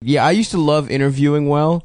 Yeah, I used to love interviewing well,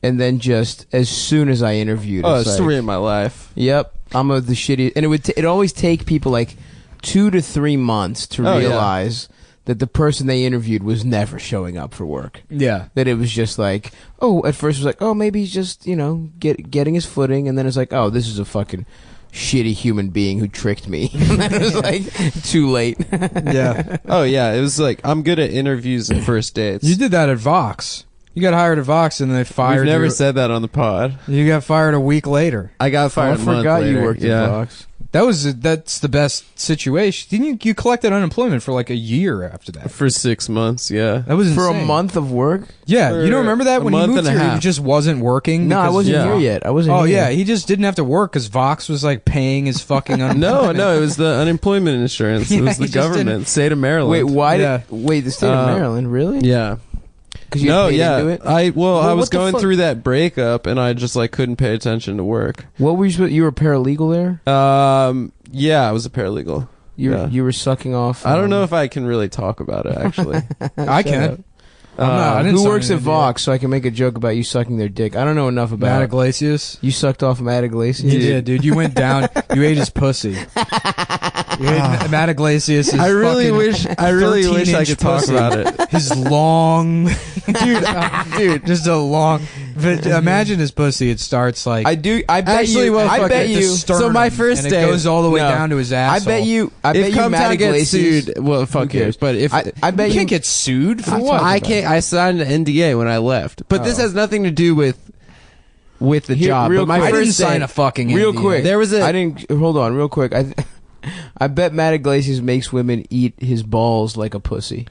and then just as soon as I interviewed, it's story of my life. Yep, I'm the shitty, and it always take people like 2 to 3 months to realize that the person they interviewed was never showing up for work. Yeah, that it was just like, at first it was like, maybe he's just getting his footing, and then it's like, this is a fucking shitty human being who tricked me. And then it was like too late. Yeah. Oh yeah, it was like I'm good at interviews and first dates. You did that at Vox. You got hired at Vox and they fired you. We've never said that on the pod. You got fired a week later. I got fired a month later. I forgot you worked at Vox. That's the best situation. Didn't you collected unemployment for like a year after that? For 6 months, yeah. That was for insane. a month of work? Yeah, you don't remember that when he moved here? He just wasn't working. No, I wasn't here yet. I wasn't. here. Yeah, he just didn't have to work because Vox was like paying his fucking unemployment. No, it was the unemployment insurance. It was the government, state of Maryland. Wait, why? The state of Maryland, really? Yeah. Because you paid into it? I was going through that breakup and I just like couldn't pay attention to work. What were you were a paralegal there? Yeah, I was a paralegal. You were sucking off. I don't know if I can really talk about it actually. I can. Who works at Vox so I can make a joke about you sucking their dick? I don't know enough about Matt Iglesias. You sucked off Matt Iglesias? You did, dude. You went down. You ate his pussy. Matt Iglesias. I really wish I could talk about it. His long, dude, just a long. But imagine his pussy. It starts like I bet you. So my first and day it goes all the way down to his asshole. I bet you. Matt Iglesias sued. Well, fuck cares. But if I bet you can't get sued for what? I can't. I signed an NDA when I left. But this has nothing to do with the job. But I didn't sign a fucking real NDA. quick. There was a. I didn't. Hold on, real quick. I bet Matt Iglesias makes women eat his balls like a pussy.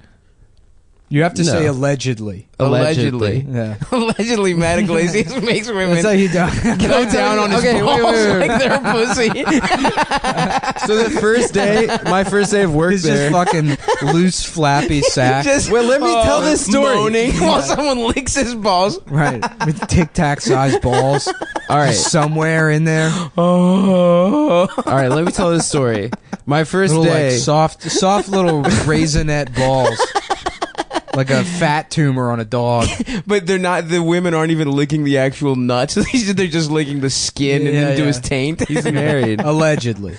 You have to say allegedly. Allegedly. Yeah. Allegedly, Matt Iglesias makes women That's how you go down on his balls like they're a pussy. So the first day, my first day of work It's there. just fucking loose, flappy sack. Let me tell this story. Moaning while someone licks his balls. Right. With Tic Tac sized balls. All right. Just somewhere in there. All right, let me tell this story. My first Little, day. like, soft little raisinette balls. Like a fat tumor on a dog. But they're not. The women aren't even licking the actual nuts. They're just licking the skin and into his taint. He's married. Allegedly.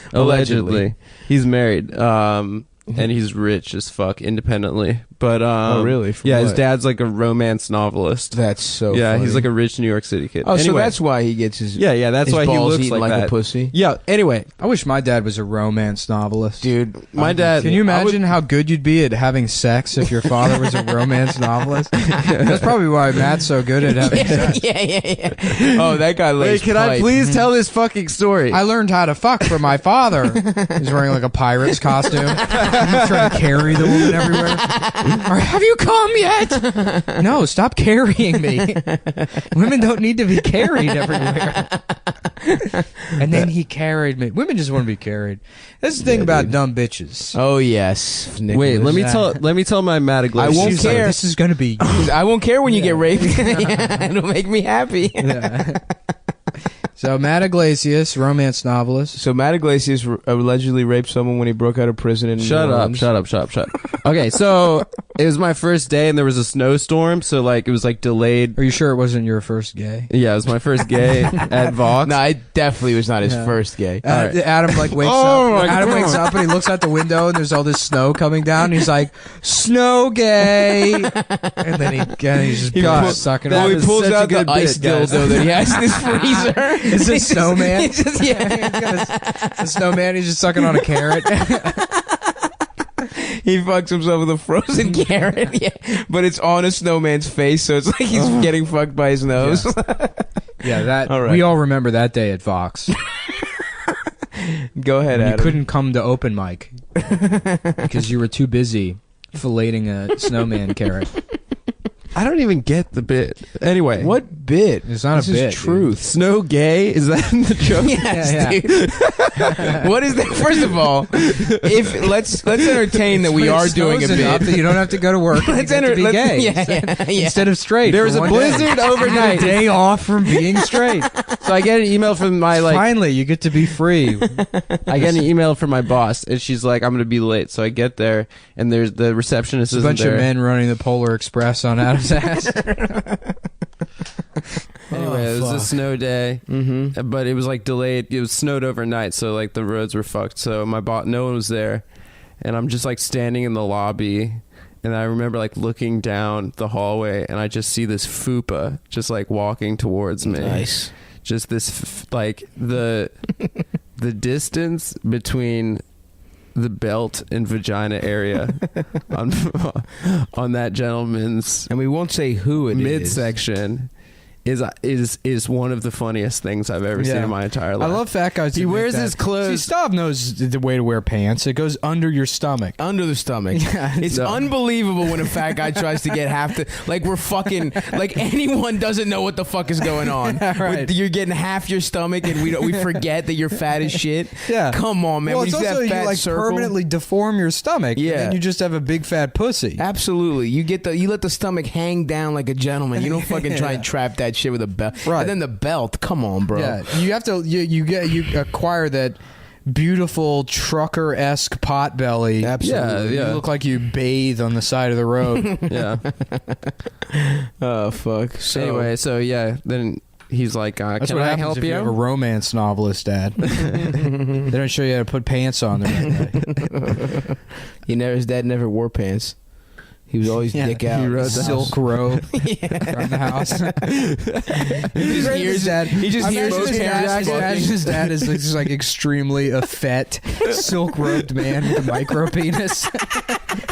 He's married. And he's rich as fuck independently. But really? From his dad's like a romance novelist. That's so funny. Funny. He's like a rich New York City kid. Oh, anyway. so that's why he gets his that's his why he balls looks eaten like a that. pussy. Yeah. Anyway, I wish my dad was a romance novelist. Dude, my dad. Can you imagine how good you'd be at having sex if your father was a romance novelist? That's probably why Matt's so good at having sex. Yeah. Oh, that guy lays Wait, can I please tell this fucking story? I learned how to fuck from my father. He's wearing like a pirate's costume. Trying to carry the woman everywhere. Have you come yet? No, stop carrying me. Women don't need to be carried everywhere. And then he carried me. Women just want to be carried. That's the thing about dumb bitches. Oh yes. Nicholas. Wait, let me tell my Matt Iglesias. I won't care. This is gonna be. I won't care when you get raped. It'll make me happy. Yeah. So Matt Iglesias, romance novelist. So Matt Iglesias allegedly raped someone when he broke out of prison in Shut up. Okay, so it was my first day and there was a snowstorm, so like it was like delayed. Are you sure it wasn't your first gay? Yeah, it was my first gay at Vox. No, it definitely was not his first gay. Right. Adam like wakes up. Adam wakes up and he looks out the window and there's all this snow coming down. And he's like, "Snow gay," and then he's just sucking. Well, on. he pulls out the ice dildo that he has in his freezer. It's a snowman. He's just, He's got a snowman. He's just sucking on a carrot. He fucks himself with a frozen carrot, but it's on a snowman's face, so it's like he's getting fucked by his nose. Yeah, that all right. We all remember that day at Vox. Go ahead, Adam. Adam. You couldn't come to open mic because you were too busy filleting a snowman carrot. I don't even get the bit. Anyway, what bit. It's not this a bit. Is truth. Snow gay? Is that in the joke? Yes, dude. What is that? First of all, if let's entertain that we are doing a enough that bit. you don't have to go to work. Let's to be gay. Yeah. Instead of straight. There was for a one day. blizzard overnight. A day off from being straight. So I get an email from my Finally, you get to be free. I get an email from my boss, and she's like, "I'm gonna be late." So I get there, and there's the receptionist. There's a bunch isn't of there. men running the Polar Express on Adam's ass. Anyway, it was a snow day, but it was like delayed. It was snowed overnight, so like the roads were fucked. So my boss, no one was there, and I'm just like standing in the lobby, and I remember like looking down the hallway, and I just see this fupa just like walking towards me. Nice. Just this like the distance between the belt and vagina area on that gentleman's And we won't say who it is. midsection is one of the funniest things I've ever seen in my entire I life. love fat guys. He that make wears that. his clothes. See, Stav knows the way to wear pants. It goes under your stomach. Under the stomach. It's No. unbelievable when a fat guy tries to get half the... Like, we're fucking... Like, anyone doesn't know what the fuck is going on. Right. You're getting half your stomach and we forget that you're fat as shit. Yeah. Come on, man. Well, When it's you see also that you fat like circle, permanently deform your stomach. Yeah. And then you just have a big fat pussy. Absolutely. You let the stomach hang down like a gentleman. You don't fucking try and trap that shit with a belt. Right. And then the belt. Come on, bro. Yeah. You have to. You acquire that beautiful trucker-esque pot belly. Absolutely. Yeah. You look like you bathe on the side of the road. Yeah. Oh, fuck. So, Anyway, so yeah, then he's like, That's "Can what I happens help if you have a you?" romance novelist, Dad. They don't show you how to put pants on the right way. his dad never wore pants. He was always dick out. He rode the silk robe from the house. He just hears dad. He just hears his parents Imagine fucking. his dad is just like extremely effete, silk robed man with a micro penis.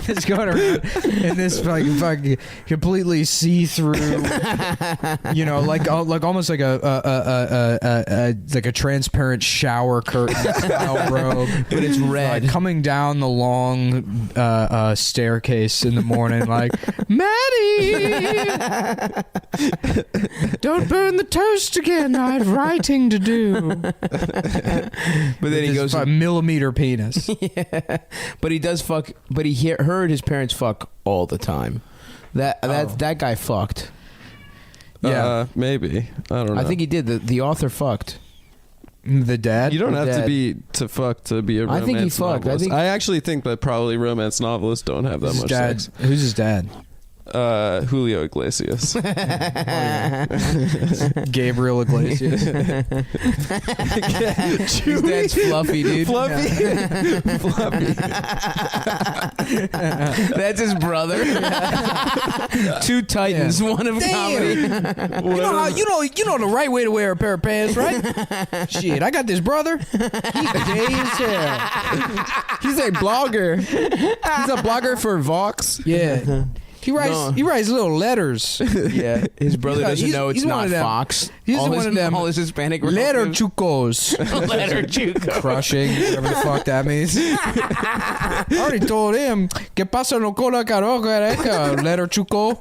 Just going around in this fucking completely see through, like almost like a transparent shower curtain style robe, But it's red. like coming down the long staircase in the morning, like, Maddie, don't burn the toast again. I have writing to do. But then he goes, millimeter penis. yeah. But he does fuck. But he heard his parents fuck all the time. That guy fucked. Yeah. Maybe. I don't know. I think he did. The author fucked. The dad. you don't the have dad. to be to fuck to be a I romance think he fucked. novelist. I actually think that probably romance novelists don't have that Who's his much dad? sex. Who's his dad? Julio Iglesias. Gabriel Iglesias. His dad's fluffy, dude. Fluffy. Fluffy. That's his brother. Two titans, one of comedy. You know the right way to wear a pair of pants, right? Shit, I got this brother. He's gay as hell. He's a blogger. He's a blogger for Vox. Yeah. He writes little letters. Yeah, his brother doesn't know it's he's one not of them. Fox. He's all one his, of them. all his Hispanic Letter relatives. chucos. Letter chuco. Crushing, whatever the fuck that means. I already told him. Que pasa no cola caroca, letter chuco.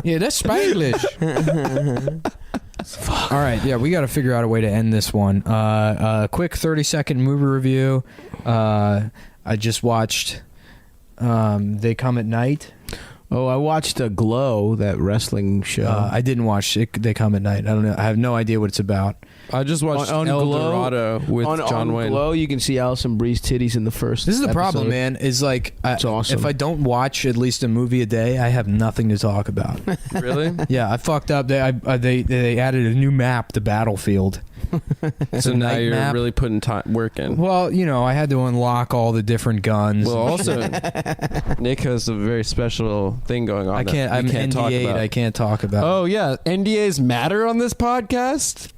Yeah, that's Spanglish. All right, yeah, we got to figure out a way to end this one. Quick 30-second movie review. I just watched They Come at Night. Oh, I watched Glow, that wrestling show. I didn't watch it. They Come at Night. I don't know. I have no idea what it's about. I just watched On El Glow- Dorado with on John Wayne. Glow, you can see Alison Brie's titties in the first. This is the problem, episode. man. Is like, It's awesome. if I don't watch at least a movie a day, I have nothing to talk about. Really? Yeah, I fucked up. They added a new map to Battlefield. So now night you're map. really putting work in. Well, I had to unlock all the different guns. Well, also, Nick has a very special thing going on. I can't. that I'm we can't talk NDA'd. about. I can't talk about. Oh yeah, NDAs matter on this podcast.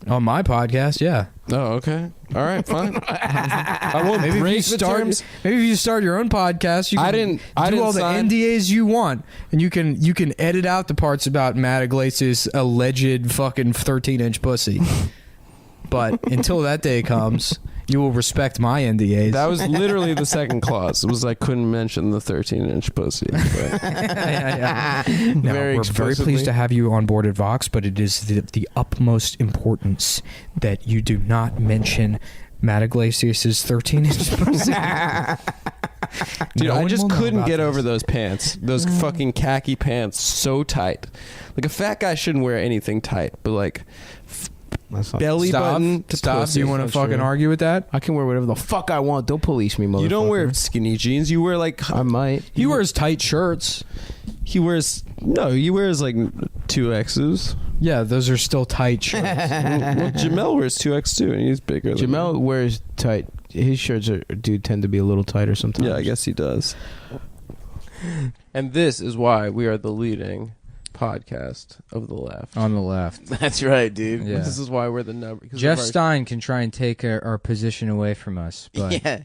On my podcast, yeah. Oh, okay. All right, fine. I won't Maybe if break you the start. terms. Maybe if you start your own podcast, you can I didn't do all sign- the NDAs you want, and you can edit out the parts about Matt Iglesias' alleged fucking 13-inch pussy. But until that day comes, You will respect my NDAs. That was literally the second clause. It was I couldn't mention the 13-inch pussy. But No, very we're very pleased to have you on board at Vox, but it is the utmost importance that you do not mention Matt Iglesias' 13-inch pussy. Dude, No I one just will know couldn't about get this. over those pants. Those fucking khaki pants, so tight. Like a fat guy shouldn't wear anything tight, but like belly button to Stop. pussy. Do you want to That's fucking true. argue with that? I can wear whatever the fuck I want. Don't police me, motherfucker. You don't wear skinny jeans. You wear like I might. He wears tight shirts. he wears like 2Xs. Yeah, those are still tight shirts. Well, Jamel wears 2X too, and he's bigger. Than Jamel me. wears tight. His shirts do tend to be a little tighter sometimes. Yeah, I guess he does. And this is why we are the leading podcast of the left. On the left. That's right, dude. Yeah. This is why we're the number. Jeff Stein can try and take our position away from us, but Yeah.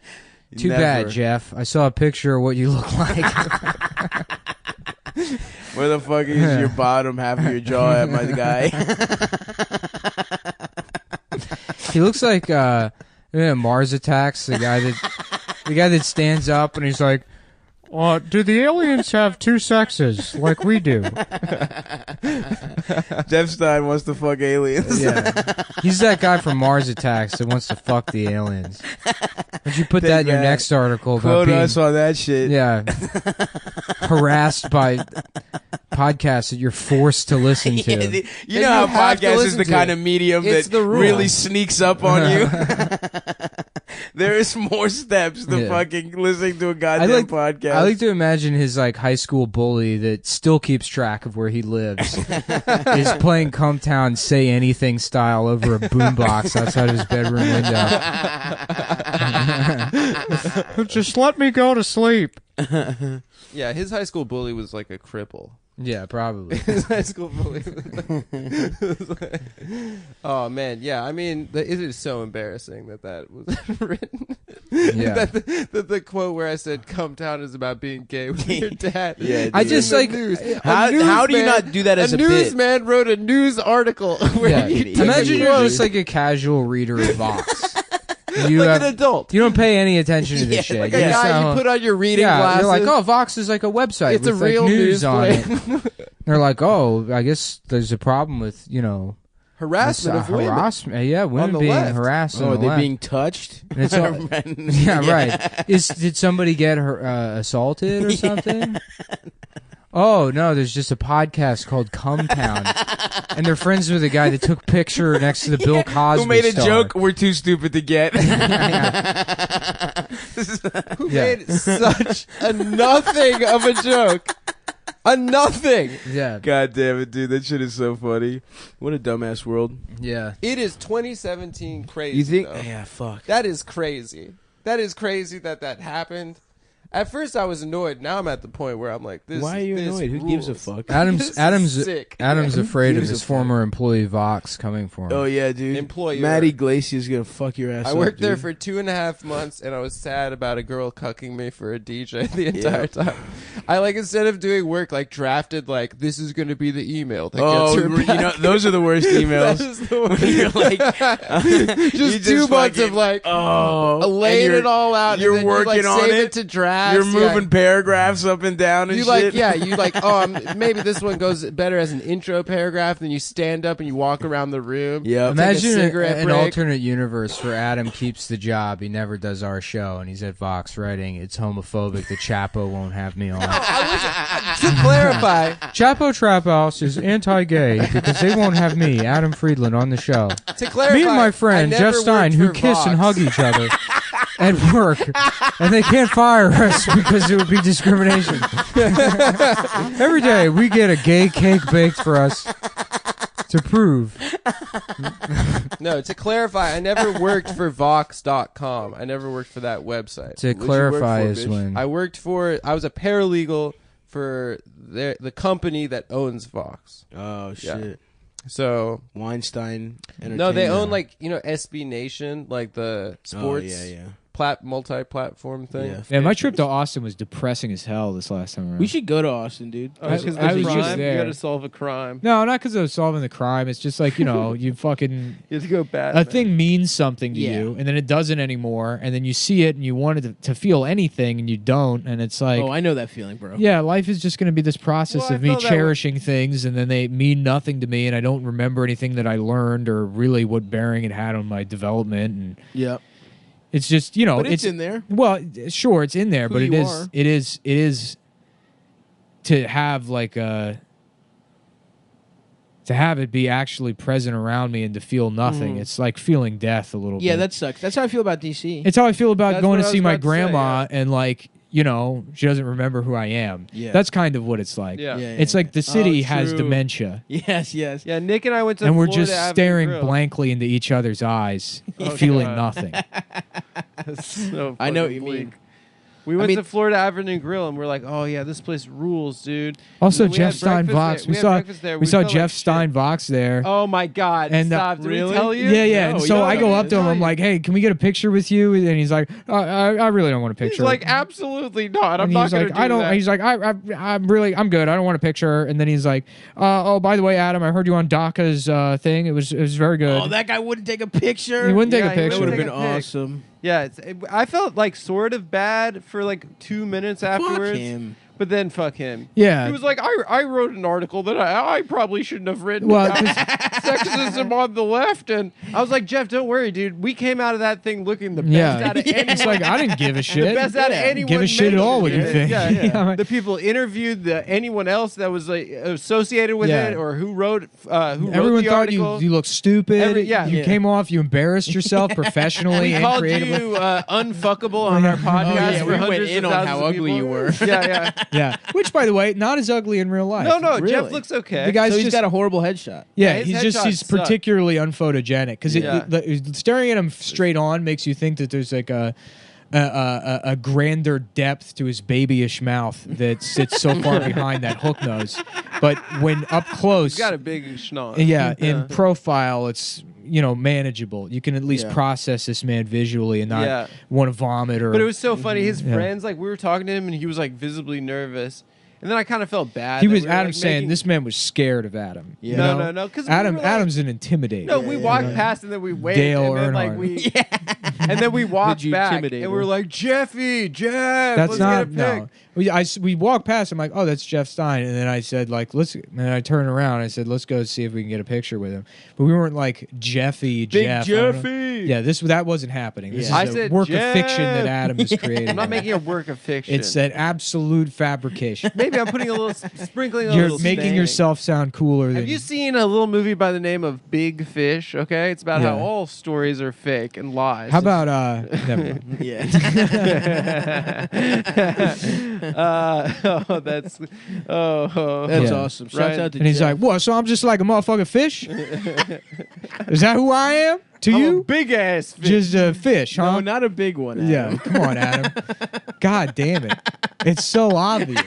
too bad, Jeff. I saw a picture of what you look like. Where the fuck is your bottom half of your jaw at, my guy? He looks like Mars Attacks, the guy that stands up and he's like, do the aliens have two sexes like we do? Jeff Stein wants to fuck aliens. Yeah. He's that guy from Mars Attacks that wants to fuck the aliens. Would you put that in your next article about Quote being, us on that shit. yeah, harassed by podcasts that you're forced to listen to? Yeah, you And know you how have to podcast is listen the to kind it. of medium It's that the rule. really sneaks up on you. There is more steps to Yeah. fucking listening to a goddamn podcast. I like to imagine his like high school bully that still keeps track of where he lives is playing Come Town Say Anything style over a boombox outside of his bedroom window. Just let me go to sleep. Yeah, his high school bully was like a cripple. Yeah, probably. His high school bully. Oh man, yeah. I mean, it is so embarrassing that was written. Yeah. that the quote where I said "Come Town" is about being gay with your dad. Yeah, I dude. just In the like news. How do you not do that as a bit? newsman wrote a news article where yeah. he took Imagine a you're quote. just like a casual reader of Vox. You like have, an adult. you don't pay any attention to this Yeah, shit. Like You a just guy, know- you put on your reading yeah, glasses. you're like, oh, Vox is like a website It's a with like, real news on it. play. They're like, oh, I guess there's a problem with, Harassment of women. harassment. Yeah, women the being left. harassed. Oh, on are the they left. being touched? And it's all- yeah, right. Did somebody get assaulted or something? Oh no, there's just a podcast called Come Town, and they're friends with a guy that took picture next to the Bill Cosby Who made a star. joke we're too stupid to get? Who Yeah. made such a nothing of a joke? A nothing. Yeah, God damn it, dude. That shit is so funny. What a dumbass world. yeah. It is 2017 crazy. You think? though. Yeah, fuck. That is crazy. That is crazy that happened. At first I was annoyed. Now I'm at the point where I'm like, this. Why are you this annoyed? Who gives a rules. fuck? Adam's sick. Adam's afraid of gives his a fuck? former employee Vox coming for him. Oh yeah, dude. Employer. Matt Iglesias is gonna fuck your ass I up, worked there dude. for 2.5 months, and I was sad about a girl cucking me for a DJ the entire time. I instead of doing work, drafted this is going to be the email that Oh, gets her you back. know those are the worst emails. That is the worst. You're like, just you 2 months fucking- of oh, laying and you're- it all out. You're and then working you, on save it. to drafts. You're moving paragraphs up and down and You shit. maybe this one goes better as an intro paragraph. Then you stand up and you walk around the room. Yep. Imagine Take a cigarette an break. alternate universe where Adam keeps the job, he never does our show, and he's at Vox writing, it's homophobic, the Chapo won't have me on. To clarify, Chapo Trap House is anti-gay because they won't have me, Adam Friedland, on the show. to clarify, Me and my I friend never Jeff Stein, worked who for kiss and Vox. hug each other at work, and they can't fire us because it would be discrimination. Every day we get a gay cake baked for us to prove. No, to clarify, I never worked for Vox.com. I never worked for that website. To you work clarify for, is bitch? when I was a paralegal for the company that owns Vox. Oh shit. So Weinstein. no, they Entertainment. own SB Nation, the sports Oh, yeah. multi-platform thing. Yeah, my trip to Austin was depressing as hell this last time around. We should go to Austin, dude. Oh, because I was crime? just there. You got to solve a crime. No, not because I was solving the crime. It's just like, you fucking... You have to go bad. A thing means something to Yeah. you, and then it doesn't anymore, and then you see it, and you want it to feel anything, and you don't, and it's like... Oh, I know that feeling, bro. Yeah, life is just going to be this process Well, I of me felt that cherishing things, and then they mean nothing to me, and I don't remember anything that I learned or really what bearing it had on my development, and Yep. it's just, But it's in there. Well, sure, it's in there, Who but you are. it is to have like a... To have it be actually present around me and to feel nothing. It's like feeling death a little bit. Yeah, that sucks. That's how I feel about DC. It's how I feel about That's going what to I see was my about to say, grandma and like, she doesn't remember who I am. Yeah. That's kind of what it's like. Yeah. It's like the city has true. dementia. Yes. Yeah, Nick and I went to And we're Florida just Avenue staring Grill. blankly into each other's eyes, Oh, feeling God. nothing. That's so I know what fucking you bleak. mean. We went mean- to Florida Avenue Grill and we're like, oh yeah, this place rules, dude. Also, And we Jeff had Stein breakfast Vox. there. We had saw breakfast there. we saw felt Jeff like Stein shit. Vox there. Oh my God! And, Stop! Did really? we tell you? Yeah. No, And so you I go don't up to him. tell I'm you. like, "Hey, can we get a picture with you?" And he's like, "I really don't want a picture." He's like, absolutely not. I'm and not he's gonna like, do I don't. that. He's like, I'm good. I don't want a picture. And then he's like, oh, by the way, Adam, I heard you on DACA's thing. It was very good. Oh, that guy wouldn't take a picture. He wouldn't take Yeah, a he picture. That would have Take been a pic. awesome. Yeah, I felt like sort of bad for like 2 minutes afterwards. Fuck him. But then fuck him. Yeah. He was like, I wrote an article that I probably shouldn't have written Well, about 'cause- sexism on the left. And I was like, Jeff, don't worry, dude. We came out of that thing looking the best Yeah. out of anyone. It's like I didn't give a shit. The best out of Yeah. anyone. Give a shit at all what you mentioned it. think. Yeah, Yeah. The people interviewed anyone else that was like associated with Yeah. it or who wrote Everyone the thought article. you looked stupid. Yeah. You Yeah. came off. You embarrassed yourself professionally We and called creatively. you unfuckable on our podcast. yeah, for we went hundreds in of on thousands how of ugly people. you were. Yeah. Yeah. Which, by the way, not as ugly in real life. No, Really? Jeff looks okay. The guy's So he's just got a horrible headshot. Yeah, his he's headshots suck. particularly unphotogenic because Yeah. staring at him straight on makes you think that there's like a grander depth to his babyish mouth that sits so far behind that hook nose. But when up close, He's got a big schnoz. in profile, it's manageable. You can at least Yeah. process this man visually and not want to vomit or. But it was so funny. His Yeah. friends, like, we were talking to him, and he was like visibly nervous. And then I kind of felt bad. he that was we were, Adam like, saying making- this man was scared of Adam. Yeah. you No, know? no, 'cause we Adam were like- Adam's an intimidator. No, we walked know? past and then we waved. Dale and then, Earnhardt. like, and then we walked you back intimidate and her? we're like, Jeff, That's let's not get a pic. no. We walked past. I'm like, oh, that's Jeff Stein, and then I said like, let's. And I turned around. I said, let's go see if we can get a picture with him. But we weren't like Jeffy. Big Jeff. I don't know. Jeffy. Yeah, that wasn't happening. This Yeah. I is a said, work of fiction that Jeff. Adam has created. I'm not making a work of fiction. It's an absolute fabrication. Maybe I'm putting a little, sprinkling a You're little making stain. yourself sound cooler than Have you seen a little movie by the name of Big Fish? Okay, it's about how Yeah. all stories are fake and lies. How about never mind. Yeah. That's That's Yeah. awesome. Shouts Right. out to And he's Jeff. like, what? So I'm just like a motherfucking fish? Is that who I am to I'm a you? big ass fish. Just a fish, huh? No, not a big one. Adam. Yeah, come on, Adam. God damn it. It's so obvious.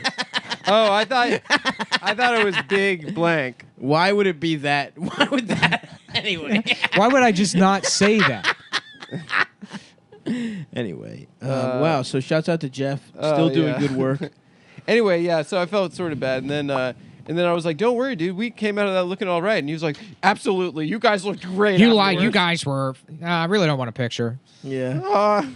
Oh, I thought it was big blank. Why would it be that? Why would that? Anyway. Why would I just not say that? Anyway. Wow. So shouts out to Jeff. Still doing yeah. good work. Anyway, yeah. So I felt sort of bad, and then I was like, "Don't worry, dude. We came out of that looking all right." And he was like, "Absolutely, you guys looked great." You afterwards." guys were. I really don't want a picture. Yeah.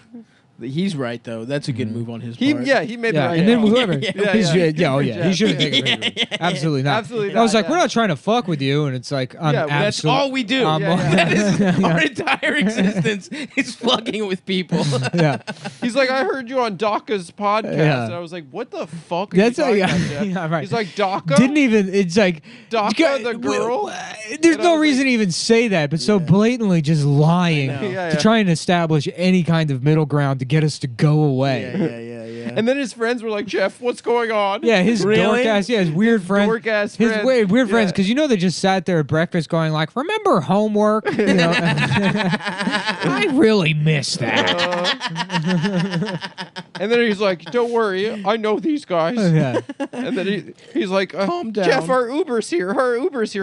He's right though. That's a good move on his He part. he made Yeah, the right and then call. whoever. Yeah, his- yeah. yeah, oh Good yeah, job. he should have taken a picture. Absolutely not. Absolutely I was not, like, yeah. we're not trying to fuck with you, and it's like, I'm Yeah, well, That's absolutely. all we do. That is our entire existence is fucking with people. Yeah, He's like, I heard you on DACA's podcast, Yeah. and I was like, what the fuck? Are that's you how. talking Yeah, about, Jeff? yeah, right. He's like, DACA. Didn't even. It's like DACA the girl. There's And I no was reason to even say that, but so blatantly just lying I know. Yeah, to yeah. try and establish any kind of middle ground to get us to go away. Yeah. And then his friends were like, Jeff, what's going on? Yeah, his Really? dork ass, his weird friends, dork-ass his friends. weird friends, Yeah. because they just sat there at breakfast going like, "Remember homework?" I really miss that. And then he's like, "Don't worry, I know these guys." Yeah. And then he's like, Calm down. "Jeff, our Uber's here.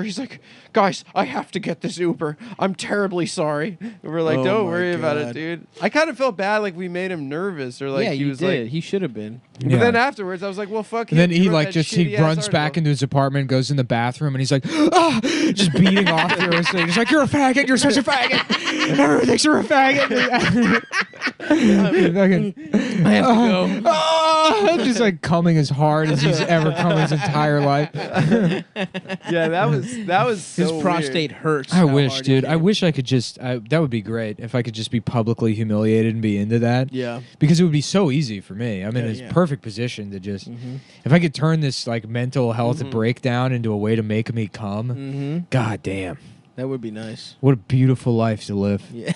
He's like, "Guys, I have to get this Uber. I'm terribly sorry." And we're like, Oh "Don't my worry about it, God. dude." I kind of felt bad, like we made him nervous, or like yeah, he you was did. like. He should have been. But then afterwards, I was like, "Well, fuck." And then him. he wrote like that just he shitty-ass runs back article. into his apartment, goes in the bathroom, and he's like, ah, just beating off furiously. He's like, "You're a faggot. You're such a faggot. Everyone thinks you're a faggot." I have to go. Just like coming as hard as he's ever come in his entire life. Yeah, that was so His weird. prostate hurts. I how wish, hard he dude. hit. I wish I could just. That would be great if I could just be publicly humiliated and be into that. Yeah. Because it would be so easy for me. I'm in Yeah, this yeah. perfect position to just. Mm-hmm. If I could turn this like mental health breakdown into a way to make me come, Mm-hmm. god damn, That would be nice. what a beautiful life to live. Yeah.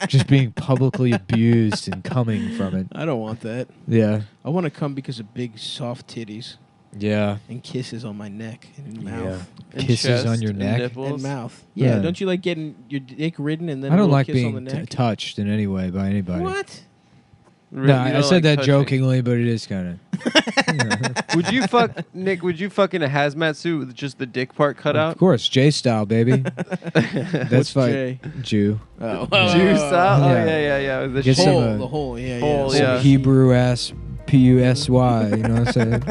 Just being publicly abused and coming from it. I don't want that. Yeah, I want to come because of big soft titties yeah. and kisses on my neck and Yeah. mouth. And Kisses chest on your and neck? nipples. And mouth. Yeah. Yeah. Don't you like getting your dick ridden and then I a don't little like kiss on the being neck? touched in any way by anybody. What? No, You I don't said like that touching. jokingly, but it is kind of. Would you fuck Nick? Would you fuck in a hazmat suit with just the dick part cut Of out? course, J style, baby. That's What's fine. J? Jew. Oh. Jew style? Oh Yeah. yeah. The Get shit. some, Hole, the hole, yeah, Hole, yeah. yeah. Some Hebrew ass PUSY. You know what I'm saying?